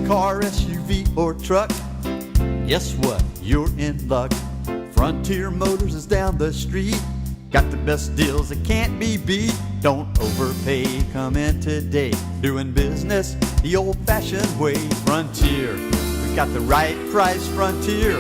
car, SUV, or truck, guess what? You're in luck. Frontier Motors is down the street. Got the best deals that can't be beat. Don't overpay, come in today. Doing business the old-fashioned way. Frontier, we got the right price. Frontier,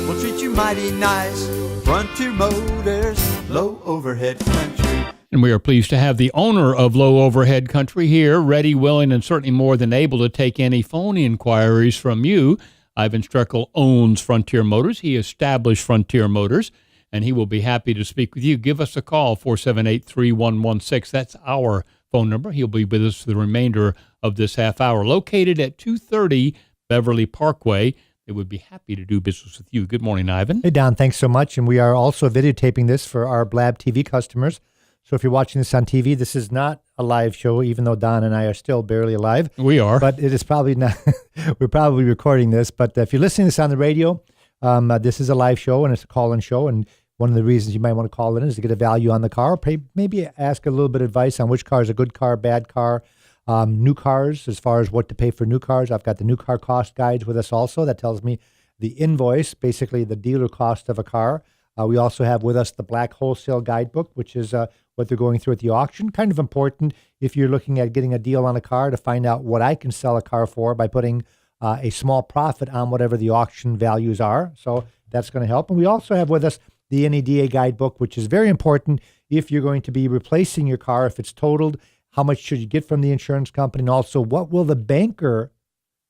we'll treat you mighty nice. Frontier Motors, low overhead country. And we are pleased to have the owner of Low Overhead Country here, ready, willing, and certainly more than able to take any phone inquiries from you. Iven Streckel owns Frontier Motors. He established Frontier Motors, and he will be happy to speak with you. Give us a call, 478-3116. That's our phone number. He'll be with us for the remainder of this half hour. Located at 230 Beverly Parkway. They would be happy to do business with you. Good morning, Iven. Hey, Don. Thanks so much. And we are also videotaping this for our Blab TV customers. So if you're watching this on TV, this is not a live show, even though Don and I are still barely alive. We are. But it is probably not. We're probably recording this. But if you're listening to this on the radio, this is a live show, and it's a call-in show. And one of the reasons you might want to call in is to get a value on the car, or maybe ask a little bit of advice on which car is a good car, bad car, new cars, as far as what to pay for new cars. I've got the new car cost guides with us also. That tells me the invoice, basically the dealer cost of a car. We also have with us the Black Wholesale Guidebook, which is what they're going through at the auction. Kind of important if you're looking at getting a deal on a car to find out what I can sell a car for by putting a small profit on whatever the auction values are. So that's going to help. And we also have with us the NEDA Guidebook, which is very important if you're going to be replacing your car. If it's totaled, how much should you get from the insurance company? And also, what will the banker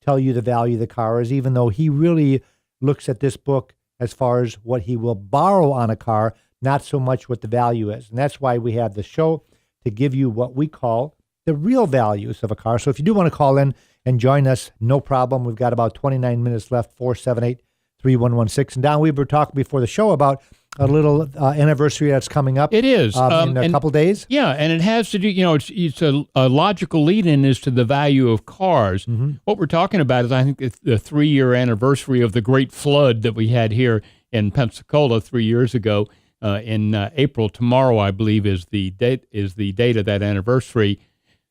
tell you the value of the car is, even though he really looks at this book as far as what he will borrow on a car, not so much what the value is. And that's why we have the show, to give you what we call the real values of a car. So if you do want to call in and join us, no problem. We've got about 29 minutes left, 478-3116. And Don, we were talking before the show about a little anniversary that's coming up. It is. In a couple days. Yeah, and it has to do, it's a logical lead-in as to the value of cars. Mm-hmm. What we're talking about is, I think, it's the 3-year anniversary of the great flood that we had here in Pensacola 3 years ago in April. Tomorrow, I believe, is the date of that anniversary.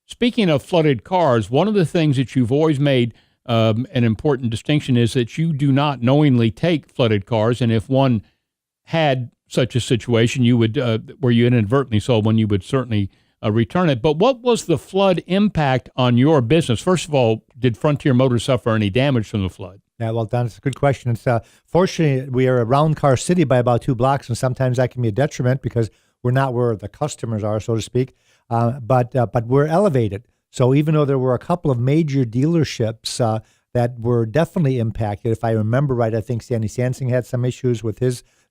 Speaking of flooded cars, one of the things that you've always made an important distinction is that you do not knowingly take flooded cars, and if one had such a situation, you would, where you inadvertently sold one, you would certainly return it. But what was the flood impact on your business? First of all, did Frontier Motors suffer any damage from the flood? Yeah, well, Don, it's a good question. It's fortunately, we are a round car city by about 2 blocks, and sometimes that can be a detriment because we're not where the customers are, so to speak. But we're elevated. So even though there were a couple of major dealerships that were definitely impacted, if I remember right, I think Sandy Sansing had some issues with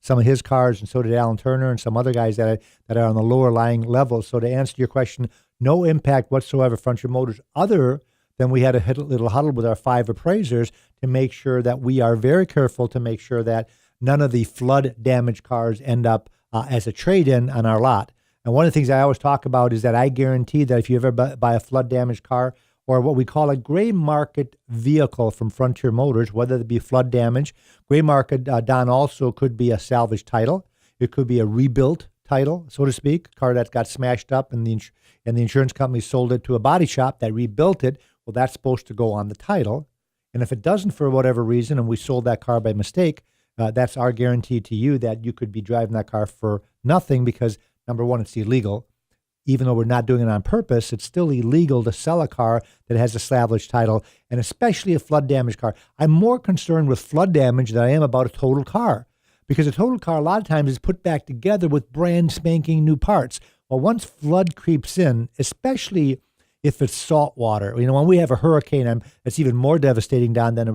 some of his cars, and so did Alan Turner and some other guys that are on the lower lying levels. So to answer your question, no impact whatsoever, Frontier Motors, other than we had a little huddle with our 5 appraisers to make sure that we are very careful to make sure that none of the flood damaged cars end up as a trade-in on our lot. And one of the things I always talk about is that I guarantee that if you ever buy a flood damaged car, or what we call a gray market vehicle from Frontier Motors, whether it be flood damage. Gray market, Don, also could be a salvage title. It could be a rebuilt title, so to speak, a car that got smashed up and the insurance company sold it to a body shop that rebuilt it. Well, that's supposed to go on the title. And if it doesn't for whatever reason, and we sold that car by mistake, that's our guarantee to you that you could be driving that car for nothing because, number one, it's illegal. Even though we're not doing it on purpose, it's still illegal to sell a car that has a salvage title, and especially a flood damaged car. I'm more concerned with flood damage than I am about a total car, because a total car a lot of times is put back together with brand spanking new parts. Well, once flood creeps in, especially if it's salt water, when we have a hurricane, it's even more devastating, Don, than the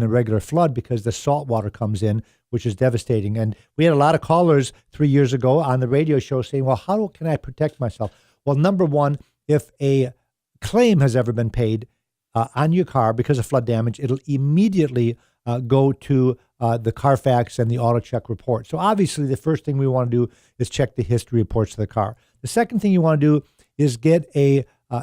regular flood, because the salt water comes in, which is devastating. And we had a lot of callers 3 years ago on the radio show saying, well, how can I protect myself? Well, number one, if a claim has ever been paid on your car because of flood damage, it'll immediately go to the Carfax and the auto check report. So obviously the first thing we want to do is check the history reports of the car. The second thing you want to do is get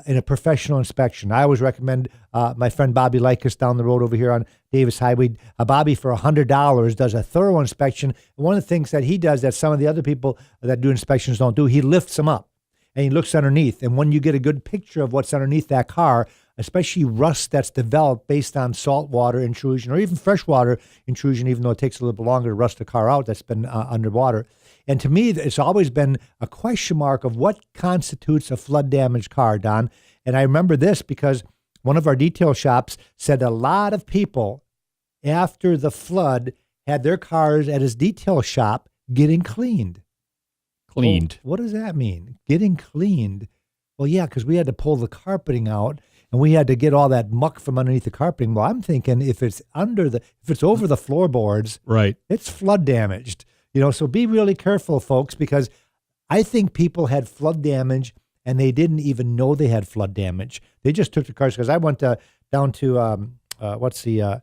in a professional inspection. I always recommend my friend Bobby Likas down the road over here on Davis Highway. Bobby, for $100, does a thorough inspection. And one of the things that he does that some of the other people that do inspections don't do, he lifts them up and he looks underneath. And when you get a good picture of what's underneath that car, especially rust that's developed based on saltwater intrusion or even freshwater intrusion, even though it takes a little bit longer to rust a car out that's been underwater. And to me, it's always been a question mark of what constitutes a flood-damaged car, Don. And I remember this because one of our detail shops said a lot of people after the flood had their cars at his detail shop getting cleaned. Cleaned. Well, what does that mean? Getting cleaned? Well, yeah, because we had to pull the carpeting out and we had to get all that muck from underneath the carpeting. Well, I'm thinking if it's over the floorboards, right, it's flood damaged. So be really careful, folks, because I think people had flood damage and they didn't even know they had flood damage. They just took the cars, because I went down to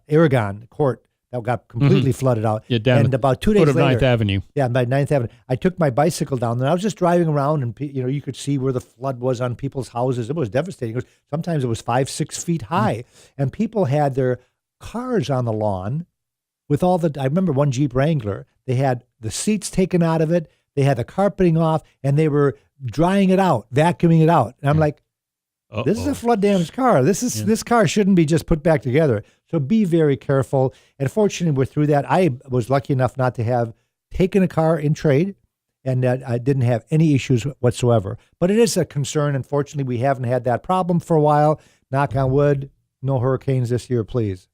Aragon Court that got completely flooded out. Yeah, down and about 2 days foot of later, 9th Avenue. Yeah, by 9th Avenue. I took my bicycle down and I was just driving around and you could see where the flood was on people's houses. It was devastating. Sometimes it was 5-6 feet high, and people had their cars on the lawn with I remember one Jeep Wrangler, they had the seats taken out of it, they had the carpeting off, and they were drying it out, vacuuming it out. And I'm like, this is a flood damaged car. This car shouldn't be just put back together. So be very careful. And fortunately, we're through that. I was lucky enough not to have taken a car in trade, and I didn't have any issues whatsoever. But it is a concern. Unfortunately, we haven't had that problem for a while. Knock on wood, no hurricanes this year, please.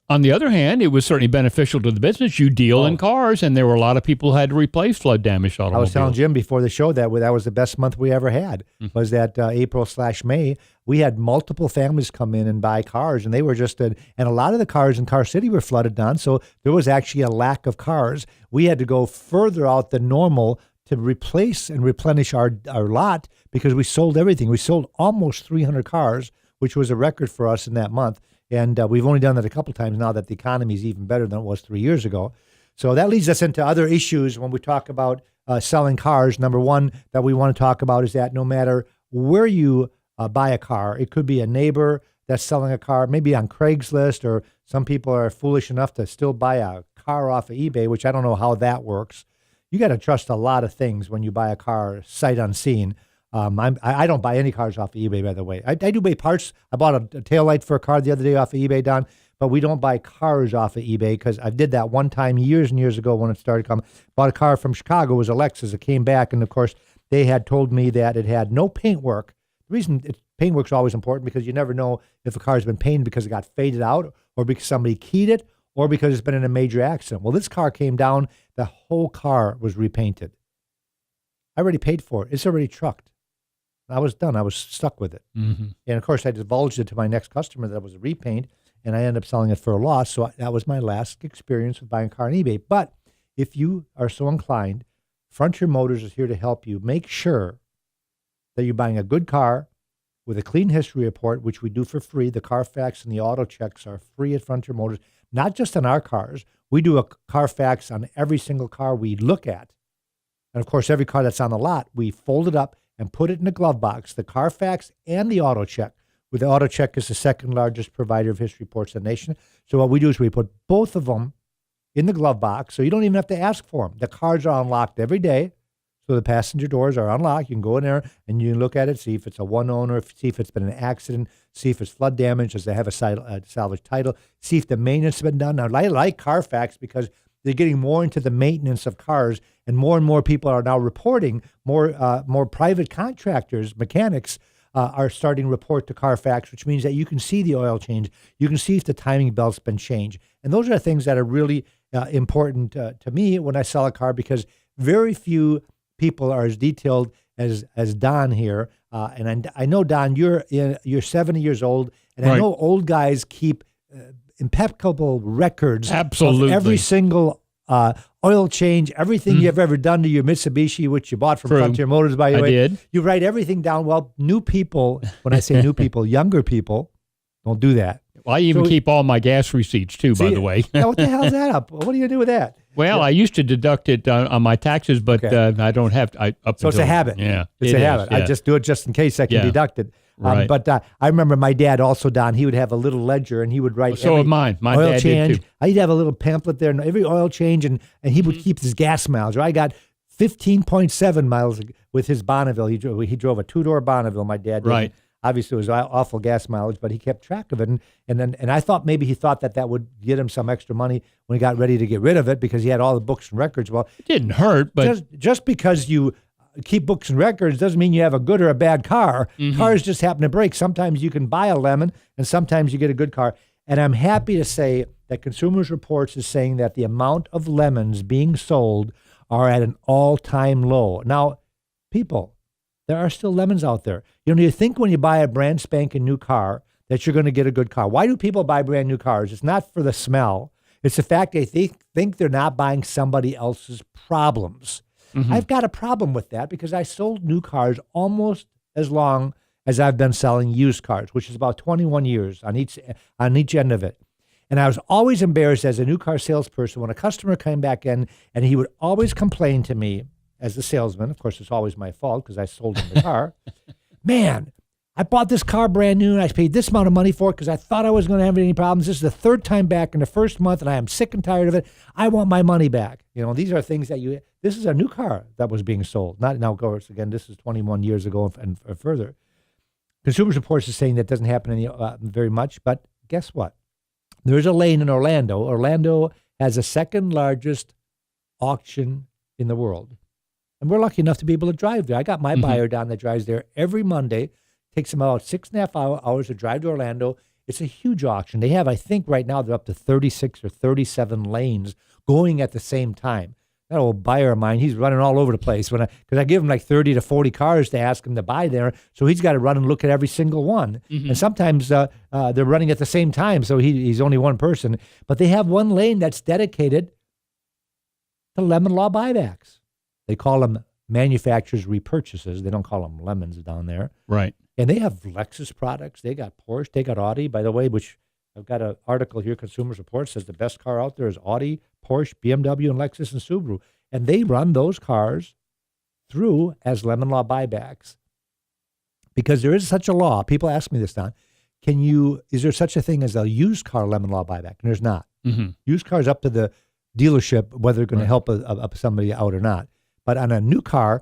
On the other hand, it was certainly beneficial to the business. You deal in cars, and there were a lot of people who had to replace flood-damaged automobiles. I was telling Jim before the show that was the best month we ever had, was that April/May. We had multiple families come in and buy cars, and they were and a lot of the cars in Car City were flooded down, so there was actually a lack of cars. We had to go further out than normal to replace and replenish our lot because we sold everything. We sold almost 300 cars, which was a record for us in that month. And we've only done that a couple times now that the economy is even better than it was 3 years ago. So that leads us into other issues when we talk about selling cars. Number one that we want to talk about is that no matter where you buy a car, it could be a neighbor that's selling a car, maybe on Craigslist, or some people are foolish enough to still buy a car off of eBay, which I don't know how that works. You got to trust a lot of things when you buy a car sight unseen. I don't buy any cars off of eBay, by the way. I do buy parts. I bought a taillight for a car the other day off of eBay, Don, but we don't buy cars off of eBay because I did that one time years and years ago when it started coming. Bought a car from Chicago. It was a Lexus. It came back, and of course, they had told me that it had no paintwork. The reason paintwork's always important because you never know if a car's been painted because it got faded out or because somebody keyed it or because it's been in a major accident. Well, this car came down. The whole car was repainted. I already paid for it. It's already trucked. I was done. I was stuck with it. Mm-hmm. And of course, I divulged it to my next customer that it was a repaint, and I ended up selling it for a loss. So that was my last experience with buying a car on eBay. But if you are so inclined, Frontier Motors is here to help you. Make sure that you're buying a good car with a clean history report, which we do for free. The Carfax and the auto checks are free at Frontier Motors, not just on our cars. We do a Carfax on every single car we look at. And of course, every car that's on the lot, we fold it up and put it in a glove box, the Carfax and the auto check. With the auto check is the second largest provider of history reports in the nation. So what we do is we put both of them in the glove box, so you don't even have to ask for them. The cars are unlocked every day, so the passenger doors are unlocked. You can go in there and you can look at it, see if it's a one owner, see if it's been an accident, see if it's flood damage, does they have a salvage title, see if the maintenance has been done. Now, I like Carfax because they're getting more into the maintenance of cars, and more people are now reporting. More private contractors, mechanics, are starting to report to Carfax, which means that you can see the oil change. You can see if the timing belt's been changed. And those are things that are really important to me when I sell a car, because very few people are as detailed as Don here. And I know, Don, you're 70 years old, and right. I know old guys keep impeccable records Absolutely. Of every single oil change, everything you've ever done to your Mitsubishi, which you bought from Frontier Motors, by the way. I did. You write everything down. Well, new people, when I say new people, younger people, don't do that. Well, I even keep all my gas receipts, too, by the way. Now, what the hell's that up? What do you do with that? Well, I used to deduct it on my taxes, but I don't have to. So it's a habit. Yeah. It's a habit. Yeah. I just do it just in case I can deduct it. Right. But I remember my dad also, Don, he would have a little ledger and he would write so would mine. My oil dad change. did too. He'd have a little pamphlet there, and every oil change, and he would keep his gas miles. I got 15.7 miles with his Bonneville. He drove a two-door Bonneville, my dad did. Right. obviously it was awful gas mileage, but he kept track of it. And I thought maybe he thought that would get him some extra money when he got ready to get rid of it because he had all the books and records. Well, It didn't hurt, but just because you keep books and records doesn't mean you have a good or a bad car. Cars just happen to break. Sometimes you can buy a lemon, and sometimes you get a good car. And I'm happy to say that Consumers Reports is saying that the amount of lemons being sold are at an all-time low. Now, people, there are still lemons out there. You think when you buy a brand spanking new car that you're going to get a good car. Why do people buy brand new cars? It's not for the smell. It's the fact they think they're not buying somebody else's problems. I've got a problem with that because I sold new cars almost as long as I've been selling used cars, which is about 21 years on each end of it. And I was always embarrassed as a new car salesperson when a customer came back in and he would always complain to me as the salesman. Of course, it's always my fault because I sold him the car. Man, I bought this car brand new and I paid this amount of money for it because I thought I was going to have any problems. This is the third time back in the first month and I am sick and tired of it. I want my money back. These are things that this is a new car that was being sold. Not now, of course, again, this is 21 years ago and further. Consumers Reports is saying that doesn't happen very much, but guess what? There's a lane in Orlando. Orlando has the second largest auction in the world. And we're lucky enough to be able to drive there. I got my buyer down that drives there every Monday. Takes them about 6.5 hours to drive to Orlando. It's a huge auction. They have, I think right now, they're up to 36 or 37 lanes going at the same time. That old buyer of mine, he's running all over the place because I give him like 30 to 40 cars to ask him to buy there. So he's got to run and look at every single one. And sometimes they're running at the same time. So he's only one person. But they have one lane that's dedicated to lemon law buybacks. They call them manufacturers' repurchases. They don't call them lemons down there. right. And they have Lexus products. They got Porsche. They got Audi, by the way, which I've got an article here, Consumers Report, says the best car out there is Audi, Porsche, BMW, and Lexus and Subaru. And they run those cars through as lemon law buybacks. Because there is such a law. People ask me this, Don. Is there such a thing as a used car lemon law buyback? And there's not. Used cars up to the dealership, whether they're going to help somebody out or not. But on a new car,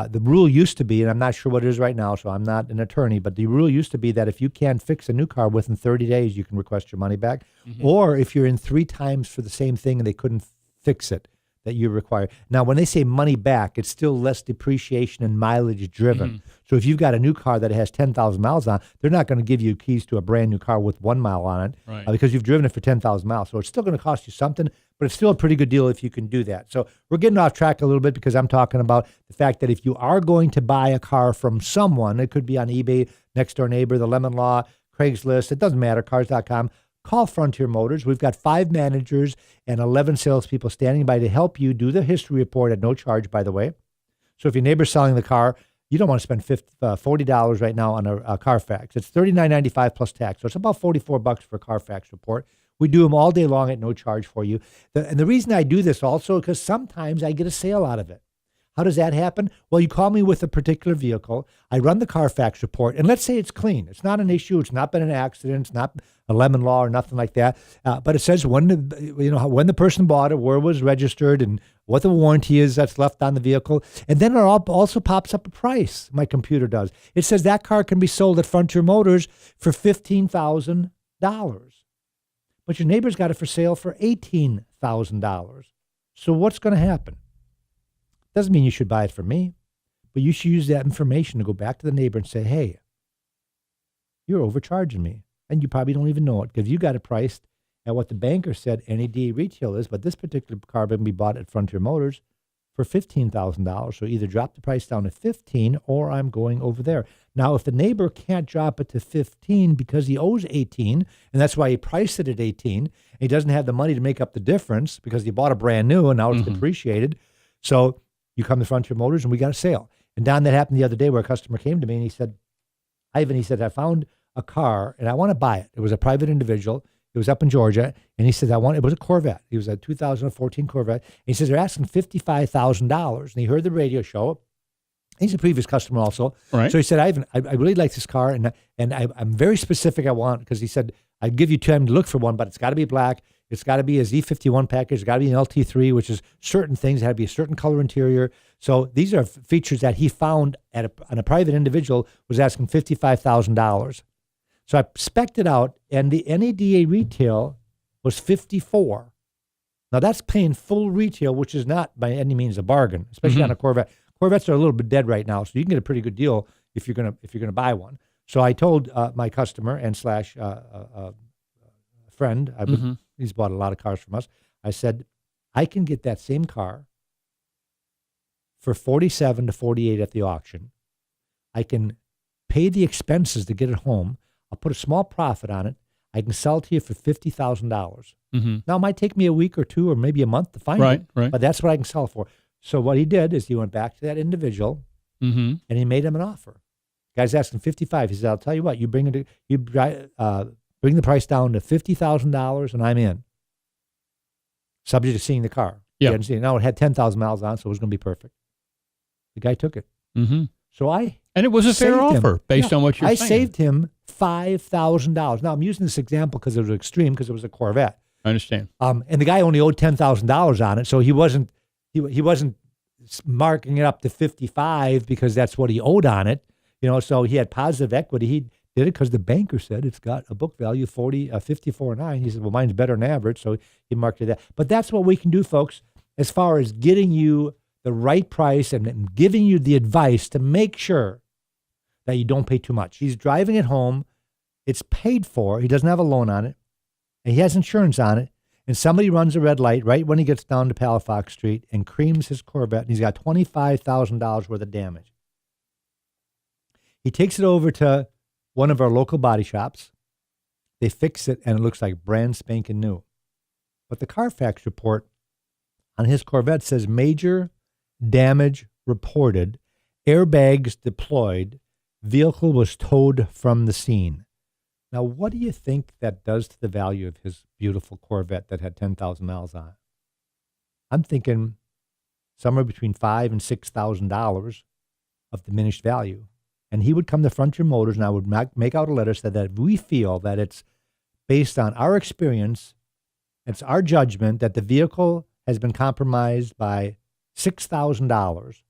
the rule used to be, and I'm not sure what it is right now, so I'm not an attorney, but the rule used to be that if you can't fix a new car within 30 days, you can request your money back. Or if you're in 3 times for the same thing and they couldn't fix it, that you require. Now, when they say money back, it's still less depreciation and mileage driven. So if you've got a new car that has 10,000 miles on, they're not going to give you keys to a brand new car with 1 mile on it because you've driven it for 10,000 miles. So it's still going to cost you something, but it's still a pretty good deal if you can do that. So we're getting off track a little bit because I'm talking about the fact that if you are going to buy a car from someone, it could be on eBay, Next Door Neighbor, the Lemon Law, Craigslist, it doesn't matter, cars.com. Call Frontier Motors. We've got 5 managers and 11 salespeople standing by to help you do the history report at no charge, by the way. So if your neighbor's selling the car, you don't want to spend $40 right now on a Carfax. It's $39.95 plus tax. So it's about $44 for a Carfax report. We do them all day long at no charge for you. And the reason I do this also because sometimes I get a sale out of it. How does that happen? Well, you call me with a particular vehicle. I run the Carfax report, and let's say it's clean. It's not an issue. It's not been an accident. It's not a lemon law or nothing like that. But it says when the person bought it, where it was registered, and what the warranty is that's left on the vehicle. And then it also pops up a price. My computer does. It says that car can be sold at Frontier Motors for $15,000. But your neighbor's got it for sale for $18,000. So what's going to happen? Doesn't mean you should buy it from me, but you should use that information to go back to the neighbor and say, hey, you're overcharging me. And you probably don't even know it because you got it priced at what the banker said NAD retail is, but this particular car can be bought at Frontier Motors for $15,000. So either drop the price down to $15,000 or I'm going over there. Now, if the neighbor can't drop it to $15,000 because he owes $18,000, and that's why he priced it at $18,000, and he doesn't have the money to make up the difference because he bought a brand new and now it's depreciated. So you come to Frontier Motors and we got a sale. And Don, that happened the other day where a customer came to me and he said, Ivan, I found a car and I want to buy it. It was a private individual. It was up in Georgia. And he said, it was a Corvette. It was a 2014 Corvette. And he says, they're asking $55,000. And he heard the radio show. He's a previous customer also. Right. So he said, Ivan, I really like this car. And I'm very specific I want, because he said, I'd give you time to look for one, but it's got to be black. It's got to be a Z51 package. It's got to be an LT3, which is certain things. It had to be a certain color interior. So these are features that he found on a private individual was asking $55,000. So I spec'd it out, and the NADA retail was $54,000. Now that's paying full retail, which is not by any means a bargain, especially on a Corvette. Corvettes are a little bit dead right now, so you can get a pretty good deal if you're gonna buy one. So I told my customer and slash friend, he's bought a lot of cars from us. I said, I can get that same car for $47,000 to $48,000 at the auction. I can pay the expenses to get it home. I'll put a small profit on it. I can sell it to you for $50,000. Now, it might take me a week or two or maybe a month to find it, but that's what I can sell it for. So what he did is he went back to that individual and he made him an offer. The guy's asking $55,000. He said, I'll tell you what, you bring the price down to $50,000 and I'm in. Subject to seeing the car. Yeah. Now it had 10,000 miles on, so it was going to be perfect. The guy took it. So and it was a fair offer based on what you're saying. I saved him $5,000. Now I'm using this example because it was extreme because it was a Corvette. I understand. And the guy only owed $10,000 on it, so he wasn't marking it up to $55,000 because that's what he owed on it. So he had positive equity. He did it because the banker said it's got a book value of $54,900. He said, well, mine's better than average, so he marked it that. But that's what we can do, folks, as far as getting you the right price and giving you the advice to make sure that you don't pay too much. He's driving it home. It's paid for. He doesn't have a loan on it. And he has insurance on it. And somebody runs a red light right when he gets down to Palafox Street and creams his Corvette. And he's got $25,000 worth of damage. He takes it over to one of our local body shops. They fix it, and it looks like brand spanking new. But the Carfax report on his Corvette says major damage reported, airbags deployed, vehicle was towed from the scene. Now, what do you think that does to the value of his beautiful Corvette that had 10,000 miles on it? I'm thinking somewhere between $5,000 and $6,000 of diminished value. And he would come to Frontier Motors, and I would make out a letter that said that we feel that it's based on our experience, it's our judgment that the vehicle has been compromised by $6,000,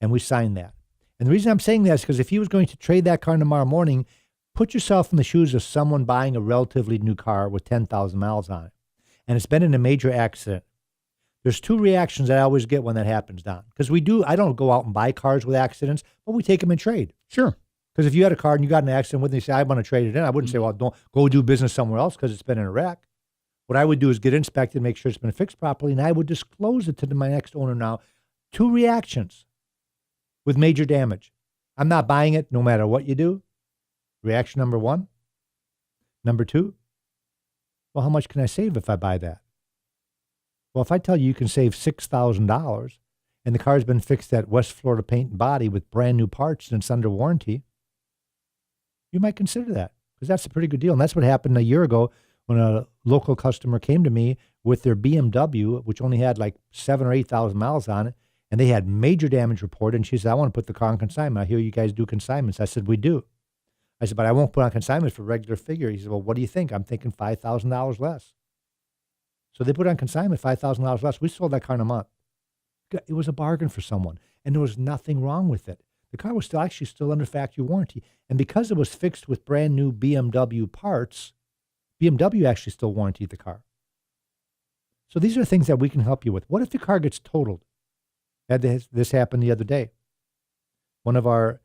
and we signed that. And the reason I'm saying that is because if he was going to trade that car tomorrow morning, put yourself in the shoes of someone buying a relatively new car with 10,000 miles on it, and it's been in a major accident. There's two reactions I always get when that happens, Don. Because I don't go out and buy cars with accidents, but we take them in trade. Sure. Because if you had a car and you got in an accident with it and you say, I want to trade it in, I wouldn't say, well, don't go do business somewhere else because it's been in a wreck. What I would do is get inspected, make sure it's been fixed properly, and I would disclose it to my next owner now. Two reactions with major damage. I'm not buying it no matter what you do. Reaction number one. Number two, well, how much can I save if I buy that? Well, if I tell you can save $6,000 and the car's been fixed at West Florida Paint and Body with brand new parts and it's under warranty, you might consider that because that's a pretty good deal. And that's what happened a year ago when a local customer came to me with their BMW, which only had like 7,000 or 8,000 miles on it, and they had major damage reported. And she said, I want to put the car on consignment. I hear you guys do consignments. I said, we do. I said, but I won't put on consignment for regular figure. He said, well, what do you think? I'm thinking $5,000 less. So they put on consignment $5,000 less. We sold that car in a month. It was a bargain for someone, and there was nothing wrong with it. The car was still under factory warranty. And because it was fixed with brand new BMW parts, BMW actually still warranted the car. So these are things that we can help you with. What if the car gets totaled? This happened the other day. One of our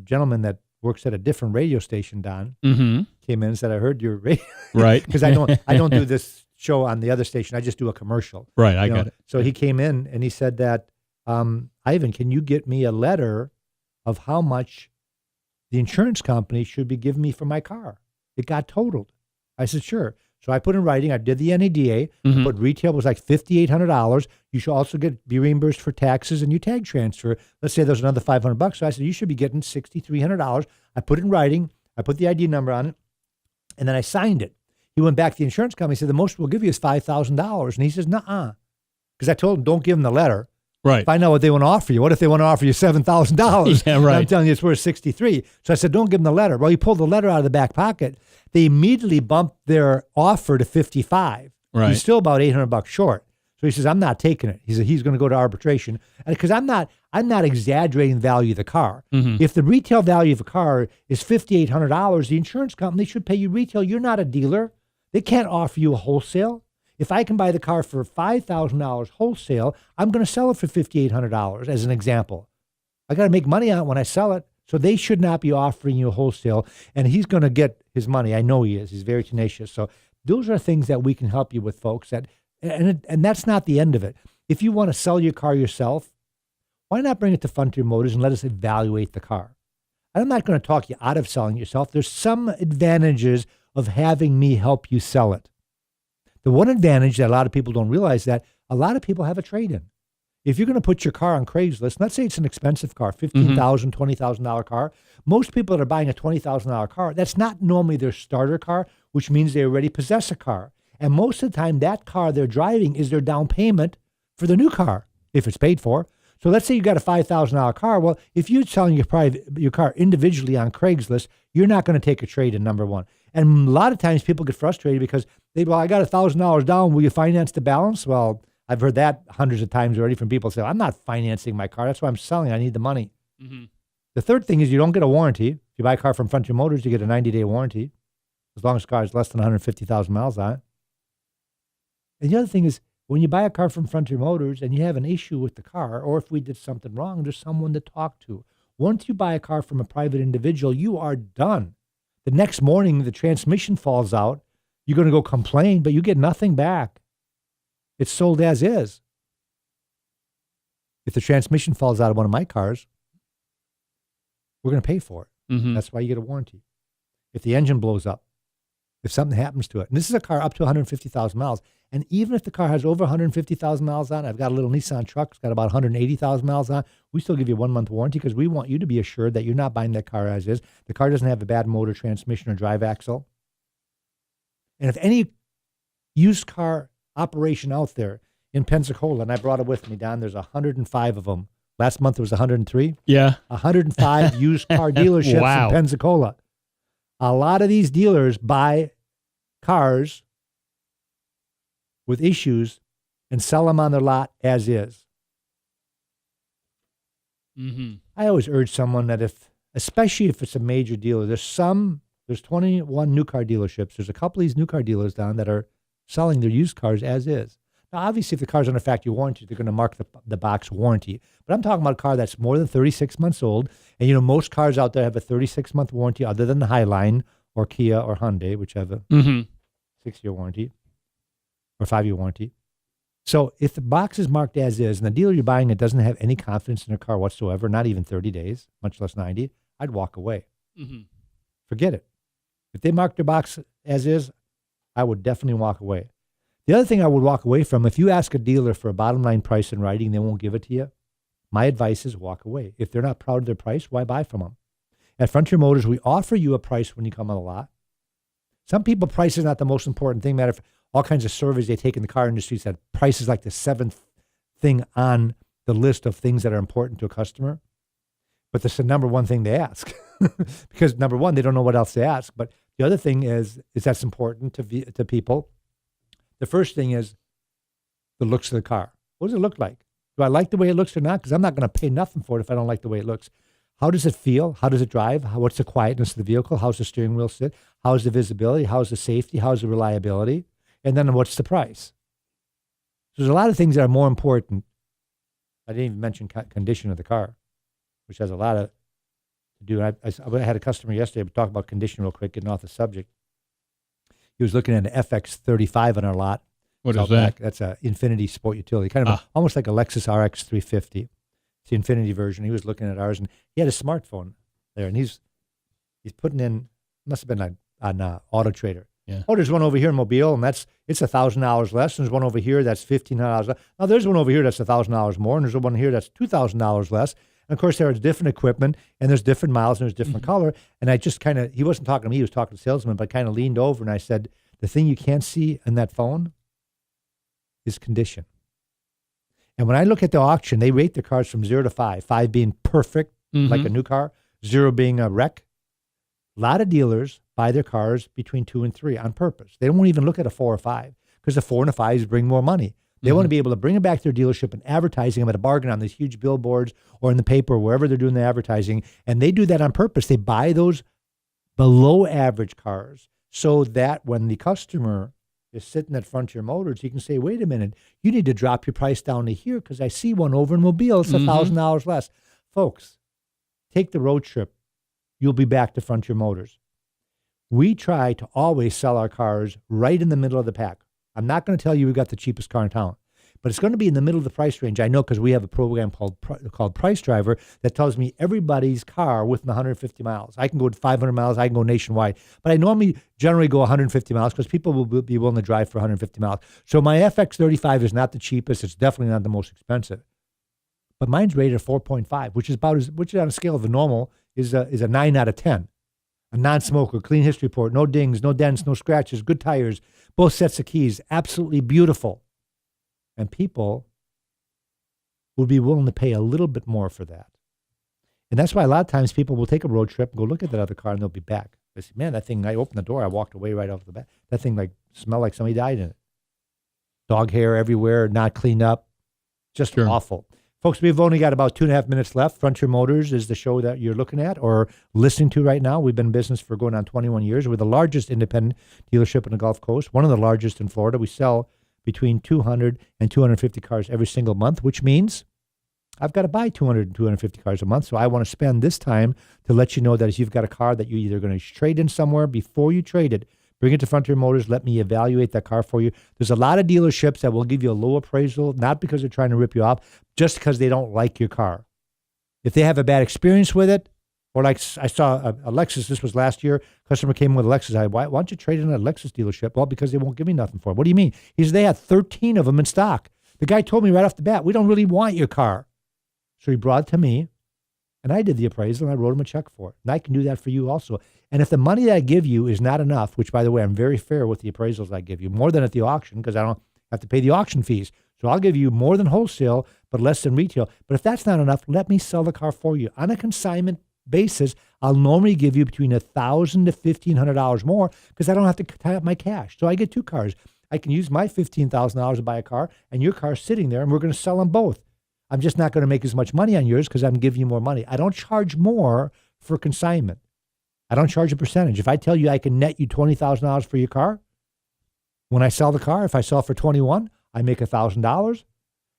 gentlemen that works at a different radio station, Don, came in and said, I heard your radio. Right. Because I don't do this show on the other station. I just do a commercial. Right, I got it. So he came in and he said that, Ivan, can you get me a letter of how much the insurance company should be giving me for my car? It got totaled. I said, sure. So I put in writing, I did the NADA, but retail was like $5,800. You should also be reimbursed for taxes and your tag transfer. Let's say there's another $500. So I said, you should be getting $6,300. I put it in writing. I put the ID number on it, and then I signed it. He went back to the insurance company and said, the most we'll give you is $5,000. And he says, nuh-uh. Because I told him, don't give him the letter. Right. Find out what they want to offer you. What if they want to offer you $7,000? Yeah, right. I'm telling you it's worth 63. So I said, don't give them the letter. Well, he pulled the letter out of the back pocket. They immediately bumped their offer to 55. Right. He's still about $800 short. So he says, I'm not taking it. He said he's going to go to arbitration because I'm not exaggerating the value of the car. Mm-hmm. If the retail value of a car is $5,800, the insurance company should pay you retail. You're not a dealer. They can't offer you a wholesale. If I can buy the car for $5,000 wholesale, I'm going to sell it for $5,800 as an example. I got to make money on it when I sell it. So they should not be offering you a wholesale, and he's going to get his money. I know he is. He's very tenacious. So those are things that we can help you with, folks. And that's not the end of it. If you want to sell your car yourself, why not bring it to Frontier Motors and let us evaluate the car? I'm not going to talk you out of selling yourself. There's some advantages of having me help you sell it. The one advantage that a lot of people don't realize that a lot of people have a trade-in. If you're going to put your car on Craigslist, let's say it's an expensive car, $15,000, $20,000 car. Most people that are buying a $20,000 car, that's not normally their starter car, which means they already possess a car. And most of the time, that car they're driving is their down payment for the new car, if it's paid for. So let's say you got a $5,000 car. Well, if you're selling your car individually on Craigslist, you're not going to take a trade-in, number one. And a lot of times people get frustrated because I got $1,000 down. Will you finance the balance? Well, I've heard that hundreds of times already from people say, I'm not financing my car. That's why I'm selling. I need the money. Mm-hmm. The third thing is you don't get a warranty. If you buy a car from Frontier Motors, you get a 90-day warranty, as long as the car has less than 150,000 miles on it. And the other thing is, when you buy a car from Frontier Motors and you have an issue with the car, or if we did something wrong, there's someone to talk to. Once you buy a car from a private individual, you are done. The next morning, the transmission falls out. You're going to go complain, but you get nothing back. It's sold as is. If the transmission falls out of one of my cars, we're going to pay for it. Mm-hmm. That's why you get a warranty. If the engine blows up, if something happens to it, and this is a car up to 150,000 miles, and even if the car has over 150,000 miles on it, I've got a little Nissan truck, it's got about 180,000 miles on it, we still give you a 1-month warranty because we want you to be assured that you're not buying that car as is. The car doesn't have a bad motor, transmission, or drive axle. And if any used car operation out there in Pensacola, and I brought it with me, Don, there's 105 of them. Last month it was 103. Yeah. 105 used car dealerships Wow. in Pensacola. A lot of these dealers buy cars with issues and sell them on their lot as is. Mm-hmm. I always urge someone that especially if it's a major dealer, there's 21 new car dealerships. There's a couple of these new car dealers down that are selling their used cars as is. Now, obviously, if the car's under factory warranty, they're going to mark the box warranty. But I'm talking about a car that's more than 36 months old. And, most cars out there have a 36-month warranty other than the Highline or Kia or Hyundai, which have a 6-year warranty or 5-year warranty. So if the box is marked as is and the dealer you're buying it doesn't have any confidence in their car whatsoever, not even 30 days, much less 90, I'd walk away. Mm-hmm. Forget it. If they mark their box as is, I would definitely walk away. The other thing I would walk away from, if you ask a dealer for a bottom line price in writing, they won't give it to you. My advice is walk away. If they're not proud of their price, why buy from them? At Frontier Motors, we offer you a price when you come on the lot. Some people, price is not the most important thing. Matter of all kinds of surveys they take in the car industry said price is like the 7th thing on the list of things that are important to a customer. But that's the number one thing they ask. Because number one, they don't know what else to ask. But the other thing is that's important to people. The first thing is the looks of the car. What does it look like? Do I like the way it looks or not? Because I'm not going to pay nothing for it if I don't like the way it looks. How does it feel? How does it drive? What's the quietness of the vehicle? How's the steering wheel sit? How's the visibility? How's the safety? How's the reliability? And then what's the price? So there's a lot of things that are more important. I didn't even mention condition of the car, which has a lot to do. I had a customer yesterday, talk about condition real quick, getting off the subject. He was looking at an FX35 on our lot. What is that? That's an Infiniti Sport Utility, kind of almost like a Lexus RX 350. It's the Infiniti version. He was looking at ours, and he had a smartphone there, and he's putting in, must have been on Auto Trader. Yeah. Oh, there's one over here in Mobile, and it's $1,000 less. And there's one over here that's $1,500 less. Now, there's one over here that's $1,000 more, and there's one here that's $2,000 less. And, of course, there's different equipment, and there's different miles, and there's different color. And I just kind of, he wasn't talking to me, he was talking to the salesman, but kind of leaned over, and I said, the thing you can't see in that phone is condition. And when I look at the auction, they rate the cars from 0 to 5, 5 being perfect, like a new car, 0 being a wreck. A lot of dealers buy their cars between 2 and 3 on purpose. They won't even look at a 4 or 5 because the 4 and the 5s bring more money. They want to be able to bring them back to their dealership and advertising them at a bargain on these huge billboards or in the paper, wherever they're doing the advertising. And they do that on purpose. They buy those below average cars so that when the customer is sitting at Frontier Motors, he can say, wait a minute, you need to drop your price down to here because I see one over in Mobile. It's $1,000 less. Folks, take the road trip. You'll be back to Frontier Motors. We try to always sell our cars right in the middle of the pack. I'm not going to tell you we got the cheapest car in town, but it's going to be in the middle of the price range. I know because we have a program called Price Driver that tells me everybody's car within 150 miles. I can go to 500 miles. I can go nationwide. But I generally go 150 miles because people will be willing to drive for 150 miles. So my FX35 is not the cheapest. It's definitely not the most expensive. But mine's rated at 4.5, which is on a scale of a normal is a 9 out of 10. A non-smoker, clean history report, no dings, no dents, no scratches, good tires, both sets of keys, absolutely beautiful. And people would be willing to pay a little bit more for that. And that's why a lot of times people will take a road trip and go look at that other car and they'll be back. They say, man, that thing, I opened the door, I walked away right off the bat. That thing smelled like somebody died in it. Dog hair everywhere, not cleaned up, just awful. Folks, we've only got about 2.5 minutes left. Frontier Motors is the show that you're looking at or listening to right now. We've been in business for going on 21 years. We're the largest independent dealership in the Gulf Coast, one of the largest in Florida. We sell between 200 and 250 cars every single month, which means I've got to buy 200 and 250 cars a month. So I want to spend this time to let you know that if you've got a car that you're either going to trade in somewhere, before you trade it, bring it to Frontier Motors. Let me evaluate that car for you. There's a lot of dealerships that will give you a low appraisal, not because they're trying to rip you off, just because they don't like your car. If they have a bad experience with it, or like I saw a Lexus, this was last year, customer came in with a Lexus. Why don't you trade in a Lexus dealership? Well, because they won't give me nothing for it. What do you mean? He said they had 13 of them in stock. The guy told me right off the bat, we don't really want your car. So he brought it to me, and I did the appraisal, and I wrote him a check for it. And I can do that for you also. And if the money that I give you is not enough, which, by the way, I'm very fair with the appraisals I give you, more than at the auction because I don't have to pay the auction fees. So I'll give you more than wholesale, but less than retail. But if that's not enough, let me sell the car for you. On a consignment basis, I'll normally give you between $1,000 to $1,500 more because I don't have to tie up my cash. So I get 2 cars. I can use my $15,000 to buy a car, and your car's sitting there, and we're going to sell them both. I'm just not going to make as much money on yours because I'm giving you more money. I don't charge more for consignment. I don't charge a percentage. If I tell you I can net you $20,000 for your car, when I sell the car, if I sell for $21,000, I make $1,000,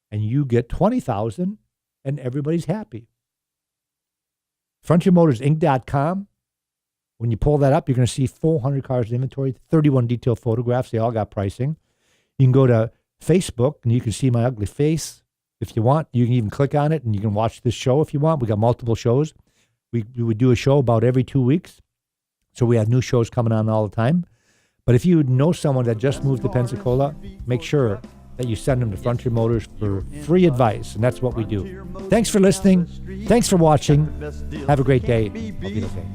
and you get $20,000, and everybody's happy. FrontierMotorsInc.com. When you pull that up, you're going to see 400 cars in inventory, 31 detailed photographs. They all got pricing. You can go to Facebook, and you can see my ugly face. If you want, you can even click on it, and you can watch this show if you want. We got multiple shows. We would do a show about every 2 weeks. So we have new shows coming on all the time. But if you know someone that just moved to Pensacola, make sure that you send them to Frontier Motors for free advice, and that's what we do. Thanks for listening. Thanks for watching. Have a great day.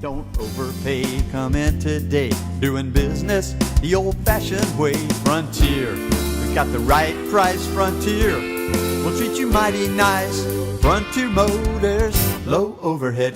Don't overpay. Come in today. Doing business the old-fashioned way. Frontier. We've got the right price. Frontier. We'll treat you mighty nice. Frontier Motors. Low overhead.